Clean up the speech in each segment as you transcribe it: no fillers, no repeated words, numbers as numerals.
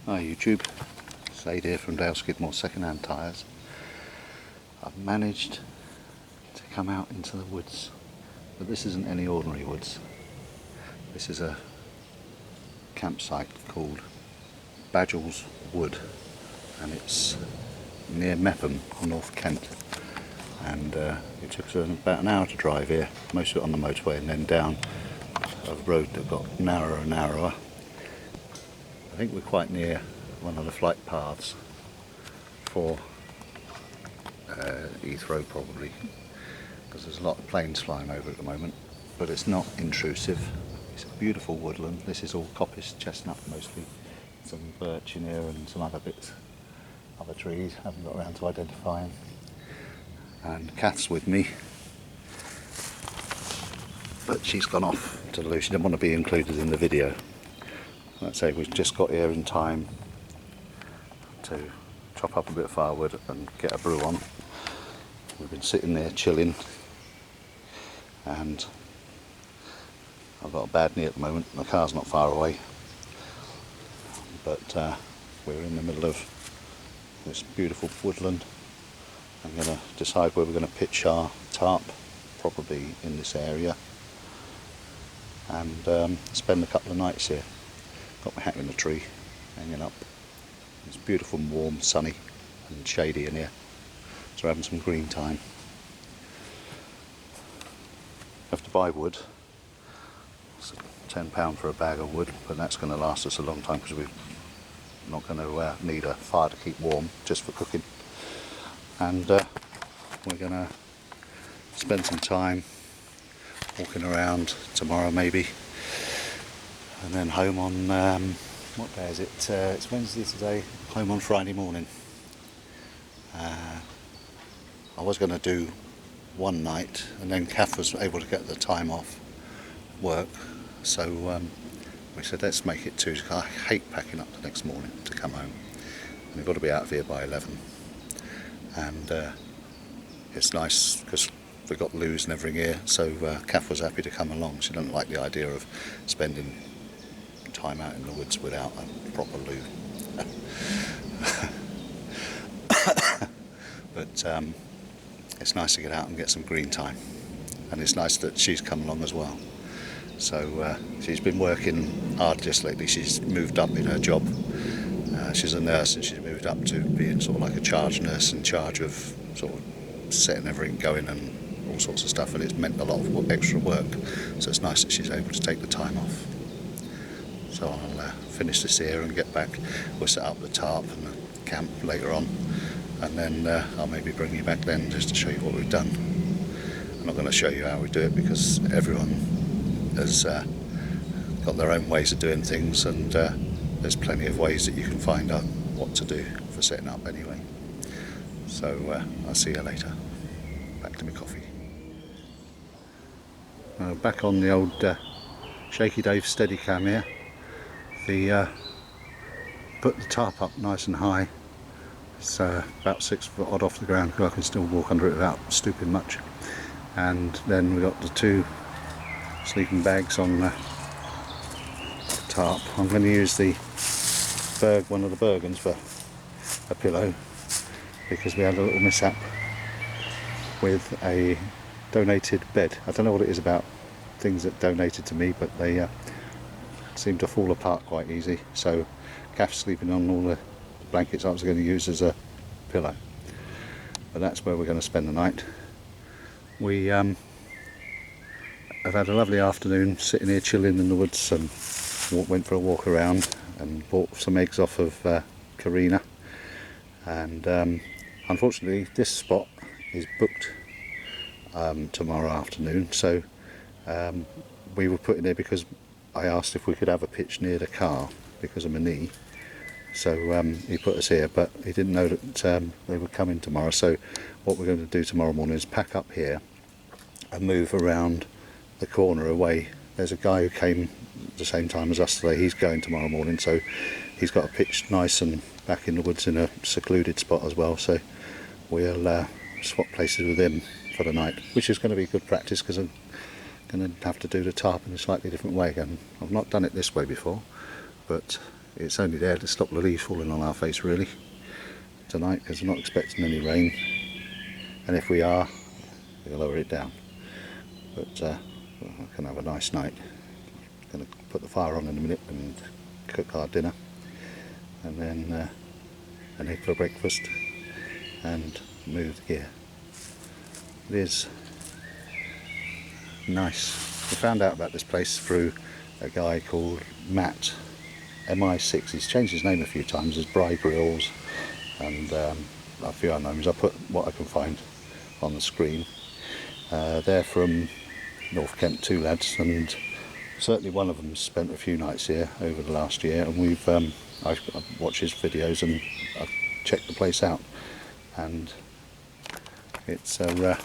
Hi YouTube, Slade here from Skidmore second-hand tyres. I've managed to come out into the woods, but this isn't any ordinary woods. This is a campsite called Badgells Wood, and it's near Mepham, North Kent. And it took us about an hour to drive here, most of it on the motorway, and then down a road that got narrower and narrower. I think we're quite near one of the flight paths for Heathrow probably, because there's a lot of planes flying over at the moment, but it's not intrusive. It's a beautiful woodland. This is all coppice chestnut mostly, some birch in here and some other bits, other trees, haven't got around to identifying. And Kath's with me, but she's gone off to the loo. She didn't want to be included in the video. Let's say we've just got here in time to chop up a bit of firewood and get a brew on. We've been sitting there chilling, and I've got a bad knee at the moment. My car's not far away, but we're in the middle of this beautiful woodland. I'm going to decide where we're going to pitch our tarp, probably in this area, and spend a couple of nights here. Got my hat in the tree, hanging up. It's beautiful and warm, sunny and shady in here, so we're having some green time. Have to buy wood. It's £10 for a bag of wood, but that's going to last us a long time because we're not going to need a fire to keep warm, just for cooking. And we're going to spend some time walking around tomorrow maybe, and then home on, what day is it? It's Wednesday today, home on Friday morning. I was going to do one night, and then Kath was able to get the time off work, so we said let's make it 2, because I hate packing up the next morning to come home. And we've got to be out of here by 11. And it's nice because we've got loos and everything here, so Kath was happy to come along. She doesn't like the idea of spending time out in the woods without a proper loo. But it's nice to get out and get some green time, and it's nice that she's come along as well. So she's been working hard just lately. She's moved up in her job. She's a nurse, and she's moved up to being sort of like a charge nurse, in charge of sort of setting everything going and all sorts of stuff, and it's meant a lot of extra work, so it's nice that she's able to take the time off. So I'll finish this here and get back. We'll set up the tarp and the camp later on, and then I'll maybe bring you back then just to show you what we've done. I'm not going to show you how we do it because everyone has got their own ways of doing things, and there's plenty of ways that you can find out what to do for setting up anyway. So I'll see you later. Back to my coffee. Back on the old Shaky Dave Steadicam here. Put the tarp up nice and high. It's about 6 foot odd off the ground, because I can still walk under it without stooping much. And then we've got the 2 sleeping bags on the tarp. I'm going to use the one of the Bergens for a pillow, because we had a little mishap with a donated bed. I don't know what it is about things that donated to me, but they seem to fall apart quite easy. So Kath's sleeping on all the blankets I was going to use as a pillow. But that's where we're going to spend the night. We have had a lovely afternoon sitting here chilling in the woods, and went for a walk around and bought some eggs off of Karina. And unfortunately this spot is booked tomorrow afternoon, so we were put in there because I asked if we could have a pitch near the car because of my knee. So he put us here, but he didn't know that they were coming tomorrow. So what we're going to do tomorrow morning is pack up here and move around the corner away. There's a guy who came at the same time as us today. He's going tomorrow morning, so he's got a pitch nice and back in the woods in a secluded spot as well. So we'll swap places with him for the night, which is going to be good practice because I'm going to have to do the tarp in a slightly different way again. I've not done it this way before, but it's only there to stop the leaves falling on our face really tonight, because we're not expecting any rain, and if we are, we'll lower it down. But I can have a nice night. I'm going to put the fire on in a minute and cook our dinner, and then an egg for breakfast, and move the gear. It is nice. We found out about this place through a guy called Matt, MI6. He's changed his name a few times. There's Bry Grills and a few other names. I'll put what I can find on the screen. They're from North Kent, two lads, and certainly one of them spent a few nights here over the last year, and we've I've watched his videos and I've checked the place out, and it's a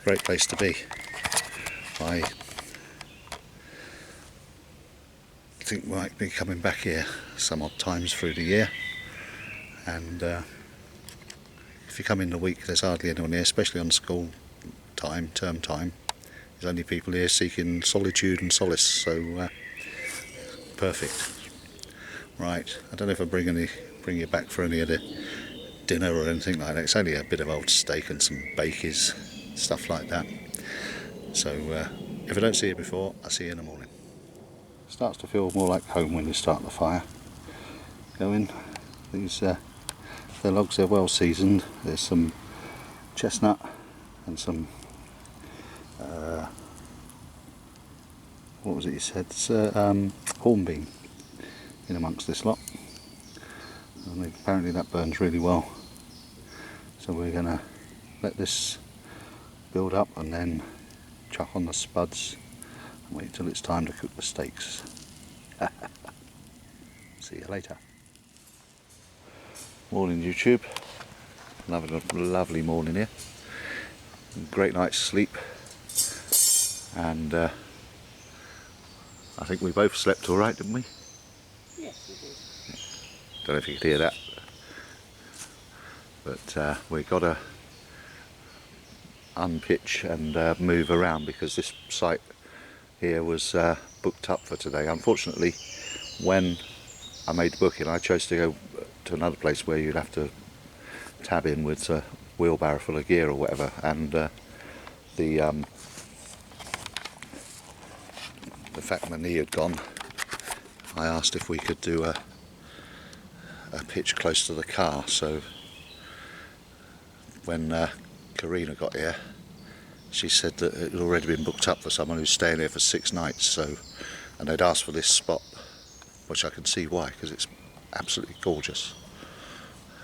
great place to be. I think we might be coming back here some odd times through the year, and if you come in the week there's hardly anyone here, especially on school time, term time. There's only people here seeking solitude and solace, so perfect. Right, I don't know if I bring you back for any of the dinner or anything like that. It's only a bit of old steak and some bakies, stuff like that. So if I don't see you before, I'll see you in the morning. Starts to feel more like home when you start the fire going. These the logs are well seasoned. There's some chestnut and some what was it you said? It's hornbeam in amongst this lot, and apparently that burns really well. So we're going to let this build up and then chuck on the spuds and wait till it's time to cook the steaks. See you later. Morning YouTube. Having a lovely morning here. Great night's sleep, and I think we both slept all right, didn't we? Yes, we did. Don't know if you could hear that, but we got to unpitch and move around because this site here was booked up for today. Unfortunately, when I made the booking, I chose to go to another place where you'd have to tab in with a wheelbarrow full of gear or whatever, and the fact my knee had gone, I asked if we could do a pitch close to the car. So when Karina got here, she said that it had already been booked up for someone who's staying here for 6 nights. So, and they'd asked for this spot, which I can see why, because it's absolutely gorgeous.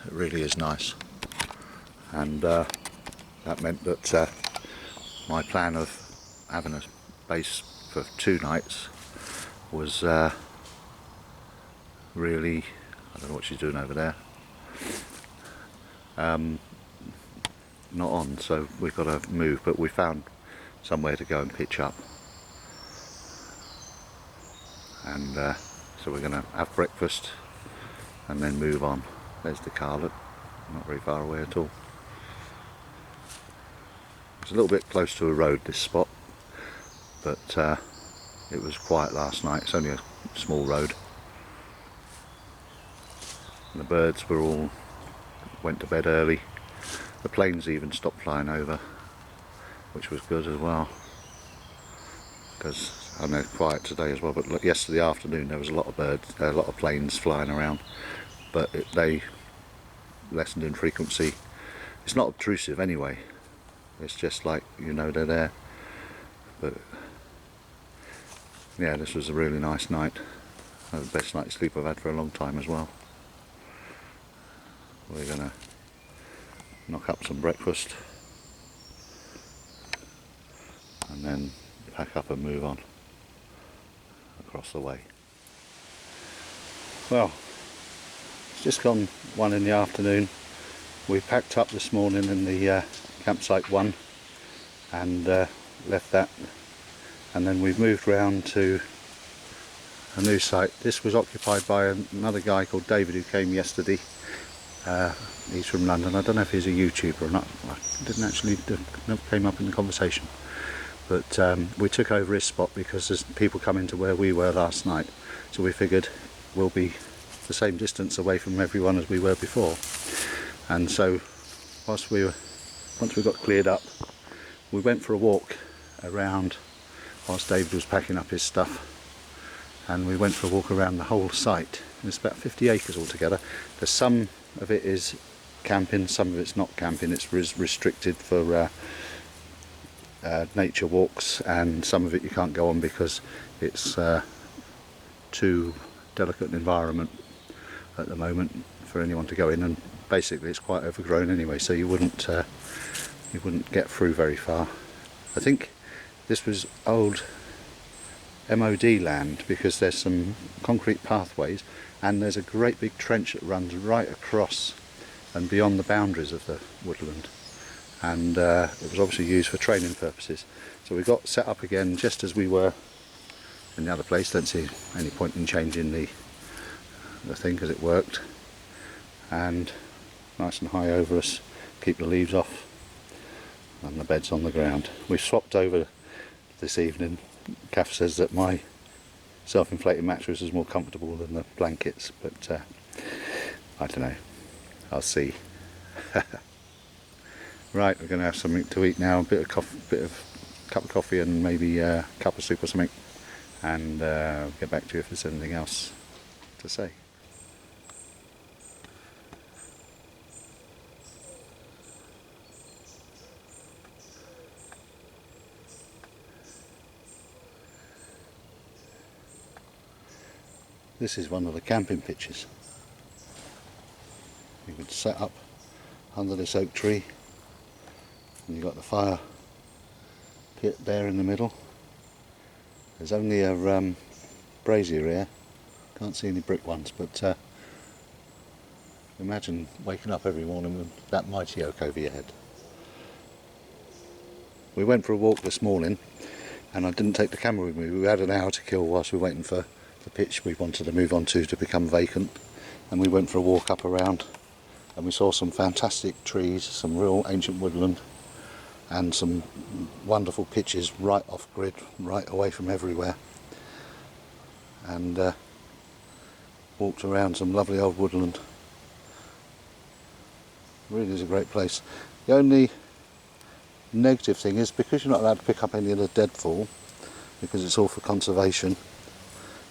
It really is nice, and that meant that my plan of having a base for 2 nights was really, I don't know what she's doing over there, not on, so we've got to move, but we found somewhere to go and pitch up, and so we're going to have breakfast and then move on. There's the car, look, not very far away at all. It's a little bit close to a road, this spot, but it was quiet last night. It's only a small road. And the birds were all went to bed early. The planes even stopped flying over, which was good as well, because I know quiet today as well, but look, yesterday afternoon there was a lot of birds, a lot of planes flying around, but they lessened in frequency. It's not obtrusive anyway, it's just like, you know, they're there. But yeah, this was a really nice night. The best night's sleep I've had for a long time as well. We're gonna knock up some breakfast and then pack up and move on across the way. Well, it's just gone 1 in the afternoon. We packed up this morning in the campsite 1 and left that, and then we've moved round to a new site. This was occupied by another guy called David who came yesterday. He's from London. I don't know if he's a YouTuber or not. I didn't actually, never came up in the conversation. But we took over his spot because there's people coming to where we were last night. So we figured we'll be the same distance away from everyone as we were before. And so once we got cleared up, we went for a walk around whilst David was packing up his stuff, and we went for a walk around the whole site. It's about 50 acres altogether. There's some of it is camping, some of it's not camping. It's restricted for nature walks, and some of it you can't go on because it's too delicate an environment at the moment for anyone to go in, and basically it's quite overgrown anyway, so you wouldn't get through very far. I think this was old MOD land because there's some concrete pathways, and there's a great big trench that runs right across and beyond the boundaries of the woodland, and it was obviously used for training purposes. So we got set up again just as we were in the other place. Don't see any point in changing the thing because it worked, and nice and high over us, keep the leaves off, and the bed's on the ground. We swapped over this evening. Kath says that my self-inflating mattress is more comfortable than the blankets, but I don't know, I'll see. Right, we're going to have something to eat now, a bit of cup of coffee and maybe a cup of soup or something, and get back to you if there's anything else to say. This is one of the camping pitches. You could set up under this oak tree, and you've got the fire pit there in the middle. There's only a brazier here, can't see any brick ones, but imagine waking up every morning with that mighty oak over your head. We went for a walk this morning, and I didn't take the camera with me. We had an hour to kill whilst we were waiting for the pitch we wanted to move on to become vacant, and we went for a walk up around, and we saw some fantastic trees, some real ancient woodland, and some wonderful pitches right off grid, right away from everywhere, and walked around some lovely old woodland. Really is a great place. The only negative thing is because you're not allowed to pick up any of the deadfall, because it's all for conservation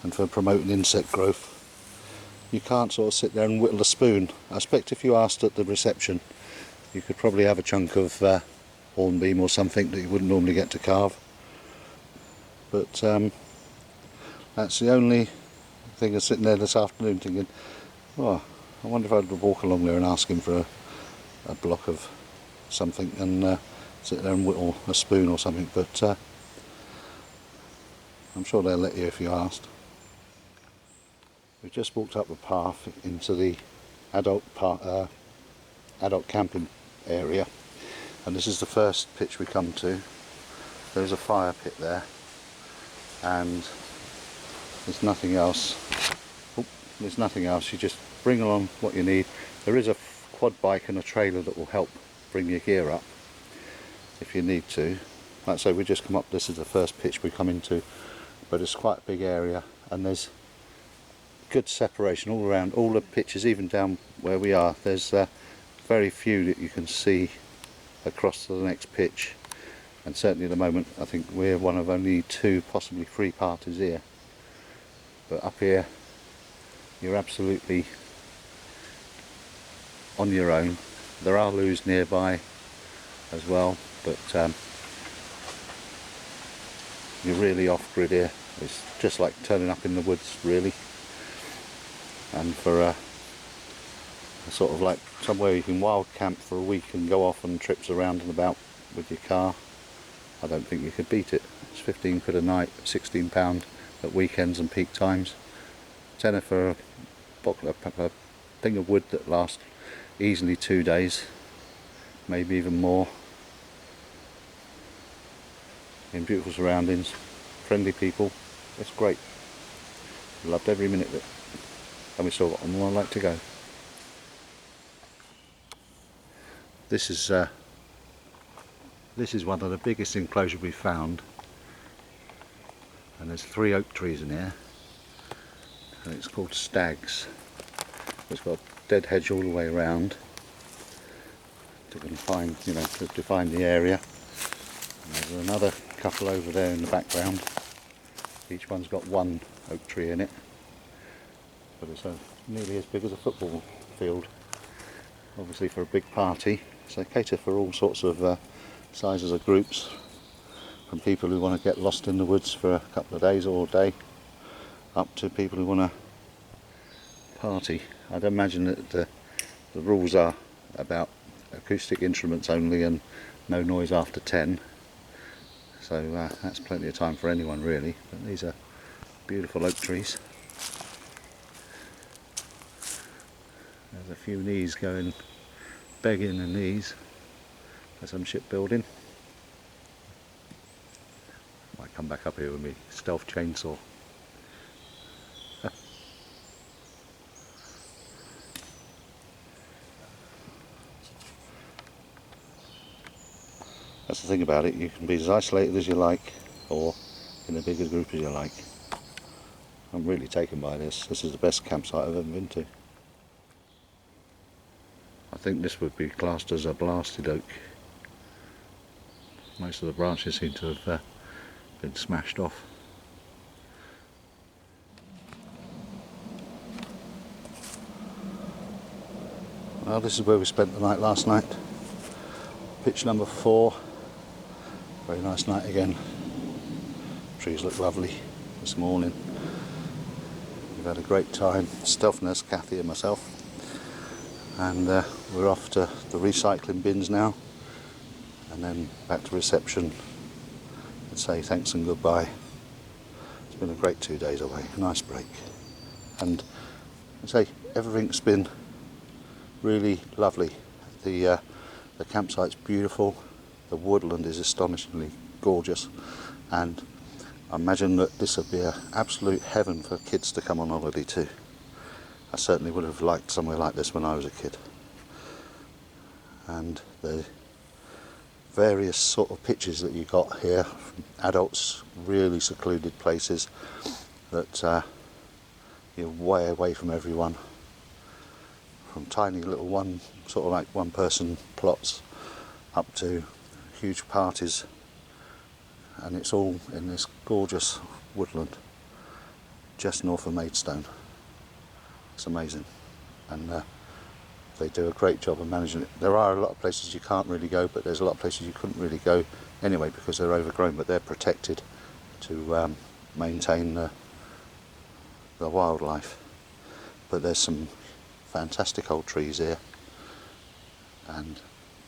and for promoting insect growth, you can't sort of sit there and whittle a spoon. I expect if you asked at the reception, you could probably have a chunk of hornbeam or something that you wouldn't normally get to carve. But that's the only thing. Of sitting there this afternoon thinking, oh, I wonder if I'd walk along there and ask him for a block of something and sit there and whittle a spoon or something, but I'm sure they'll let you if you asked. We've just walked up the path into the adult camping area, and this is the first pitch we come to. There's a fire pit there, and there's nothing else. There's nothing else. You just bring along what you need. There is a quad bike and a trailer that will help bring your gear up if you need to. Like I say, we just come up. This is the first pitch we come into, but it's quite a big area, and there's good separation all around, all the pitches, even down where we are. There's very few that you can see across to the next pitch, and certainly at the moment I think we're one of only 2, possibly 3 parties here. But up here you're absolutely on your own. There are loos nearby as well, but you're really off grid here. It's just like turning up in the woods, really. And for a sort of like somewhere you can wild camp for a week and go off on trips around and about with your car, I don't think you could beat it. It's 15 quid a night, £16 at weekends and peak times. Tenner for a thing of wood that lasts easily 2 days, maybe even more. In beautiful surroundings, friendly people. It's great. Loved every minute of it. And we still got more I'd like to go. This is one of the biggest enclosures we've found, and there's 3 oak trees in here, and it's called Stags. It's got a dead hedge all the way around to confine, you know, to define the area. And there's another couple over there in the background. Each one's got one oak tree in it, but it's nearly as big as a football field. Obviously for a big party, so they cater for all sorts of sizes of groups, from people who want to get lost in the woods for a couple of days or a day, up to people who want to party. I'd imagine that the rules are about acoustic instruments only and no noise after 10, so that's plenty of time for anyone really. But these are beautiful oak trees. There's a few knees going begging the knees for some shipbuilding. Might come back up here with me stealth chainsaw. That's the thing about it, you can be as isolated as you like or in a big as group as you like. I'm really taken by this. This is the best campsite I've ever been to. I think this would be classed as a blasted oak. Most of the branches seem to have been smashed off. Well, this is where we spent the night last night. Pitch number 4. Very nice night again. Trees look lovely this morning. We've had a great time. Stealth nurse Kathy and myself. And we're off to the recycling bins now, and then back to reception and say thanks and goodbye. It's been a great 2 days away, nice break, and I say everything's been really lovely. The campsite's beautiful, the woodland is astonishingly gorgeous, and I imagine that this would be an absolute heaven for kids to come on holiday to. I certainly would have liked somewhere like this when I was a kid. And the various sort of pitches that you got here, from adults, really secluded places that you're way away from everyone, from tiny little sort of like one person plots up to huge parties, and it's all in this gorgeous woodland just north of Maidstone. It's amazing, and they do a great job of managing it. There are a lot of places you can't really go, but there's a lot of places you couldn't really go anyway because they're overgrown, but they're protected to maintain the wildlife. But there's some fantastic old trees here, and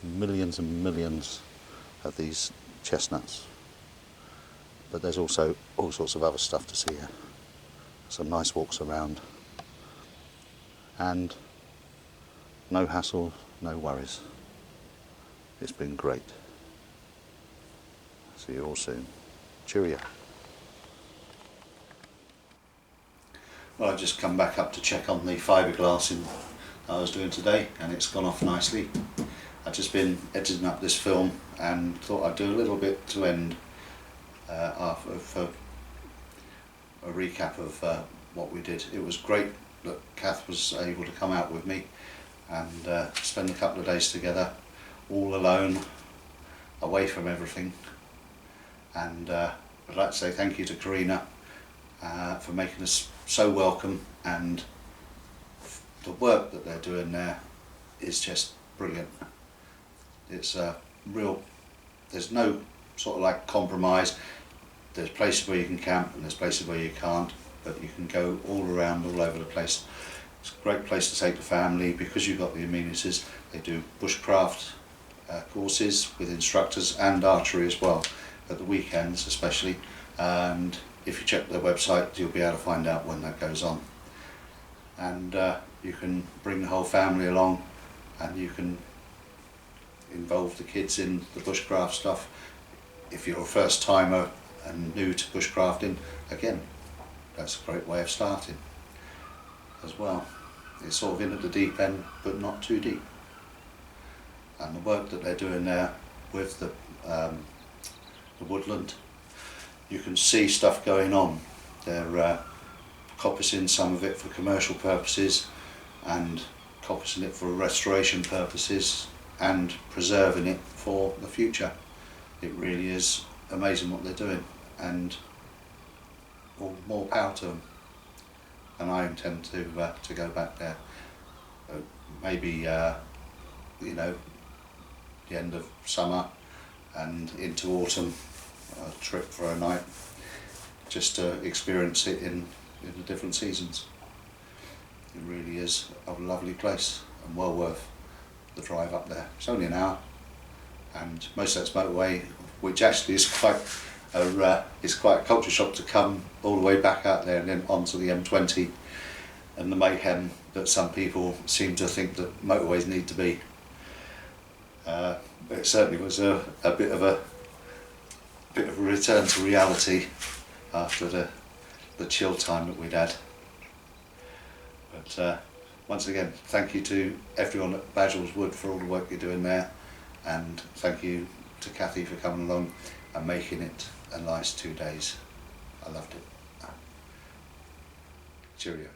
millions of these chestnuts, but there's also all sorts of other stuff to see here. Some nice walks around, and no hassle, no worries. It's been great. See you all soon. Cheerio. Well, I've just come back up to check on the fiberglassing I was doing today, and it's gone off nicely. I've just been editing up this film and thought I'd do a little bit to end for a recap of what we did. It was great that Kath was able to come out with me and spend a couple of days together, all alone, away from everything. And I'd like to say thank you to Karina for making us so welcome, and the work that they're doing there is just brilliant. It's there's no sort of like compromise. There's places where you can camp and there's places where you can't, but you can go all around, all over the place. It's a great place to take the family because you've got the amenities. They do bushcraft courses with instructors and archery as well, at the weekends especially, and if you check their website you'll be able to find out when that goes on. And you can bring the whole family along, and you can involve the kids in the bushcraft stuff. If you're a first timer and new to bushcrafting, again, that's a great way of starting as well. It's sort of in at the deep end, but not too deep. And the work that they're doing there with the woodland, you can see stuff going on. They're coppicing some of it for commercial purposes and coppicing it for restoration purposes and preserving it for the future. It really is amazing what they're doing, and all more power to them. And I intend to go back there. Maybe you know, the end of summer and into autumn, a trip for a night, just to experience it in the different seasons. It really is a lovely place and well worth the drive up there. It's only an hour, and most of that's motorway, which actually is quite a culture shock to come all the way back out there and then onto the M20 and the mayhem that some people seem to think that motorways need to be. It certainly was a bit of a return to reality after the chill time that we'd had. But once again, thank you to everyone at Badgells Wood for all the work you're doing there, and thank you to Kathy for coming along and making it a nice 2 days. I loved it. Cheerio.